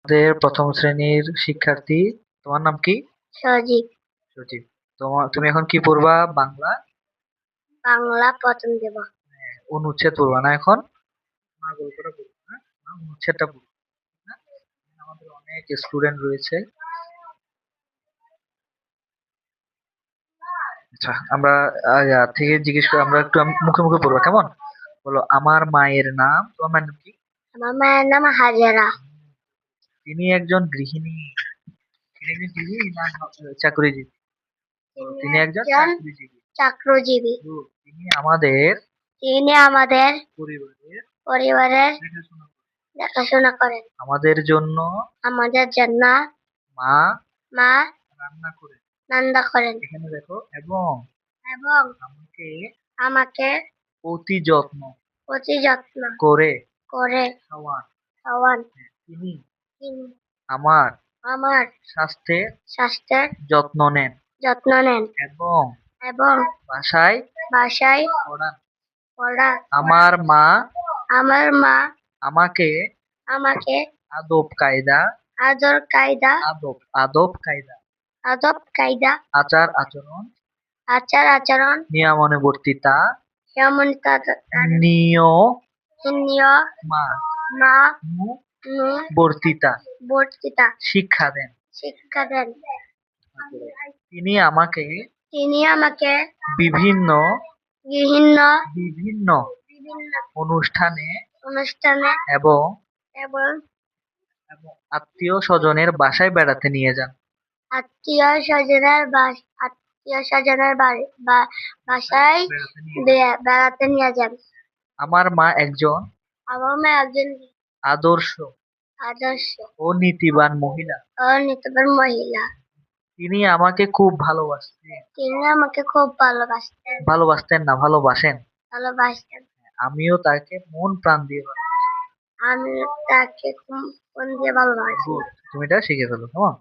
আমাদের প্রথম শ্রেণীর শিক্ষার্থী। তোমার নাম কি? সজীব। সজীব। তুমি এখন কি পড়বা? বাংলা বাংলা প্রথম দেব। অনুচ্ছেদ পড়বা না এখন? আমার গল্পটা পড়বো না, আমার অনুচ্ছেদটা পড়বো না? আমাদের অনেক স্টুডেন্ট রয়েছে। আচ্ছা, আমরা থেকে জিজ্ঞেস করে আমরা একটু মুখে মুখে পড়বো, কেমন? বলো, আমার মায়ের নাম। তোমার মায়ের নাম কি? আমার মায়ের নাম হাজেরা। তিনি একজন গৃহিণী। তিনি একজন গৃহিণী না চাকরিজীবী? বলো, তিনি একজন চাকরিজীবী। চাকরিজীবী। তিনি আমাদের তিনি আমাদের পরিবারের পরিবারের দেখাশোনা করেন। দেখাশোনা করেন। আমাদের জন্য আমাদের জন্য মা মা রান্না করেন। রান্না করেন। এখানে দেখো, এবং এবং আমাকে আমাকে অতি যত্ন অতি যত্ন করে করে খাওয়ান। খাওয়ান। তিনি তিনি আমার আমার স্বাস্থ্যের স্বাস্থ্যের যত্ন নেন যত্ন নেন এবং এবং বাসায় বাসায় পড়ান। পড়ান। আমার মা আমার মা আমাকে আমাকে আদব কায়দা আদর কায়দা আদব আদব কায়দা আদব কায়দা আচার আচরণ আচার আচরণ নিয়মানুবর্তিতা নিয়মা নিয়মানুবর্তিতা বর্তিতা শিক্ষা দেন। শিক্ষা দেন। তিনি আমাকে তিনি আমাকে বিভিন্ন বিভিন্ন বিভিন্ন বিভিন্ন অনুষ্ঠানে অনুষ্ঠানে এবং এবং আত্মীয় স্বজনের বাসায় বেড়াতে নিয়ে যান। আত্মীয় স্বজনের বাসায় বেড়াতে নিয়ে যান। আমার মা একজন আমার মা একজন আদর্শ আদর্শ ও নীতিবান মহিলা। মহিলা। তিনি আমাকে খুব ভালোবাসতেন। তিনি আমাকে খুব ভালোবাসতেন। ভালোবাসতেন না, ভালোবাসেন। ভালোবাসতেন। আমিও তাকে মন প্রাণ দিয়ে ভালোবাসি। আমি তাকে মন দিয়ে ভালোবাসি। তুমি এটা শিখে ফেলো, কেমন?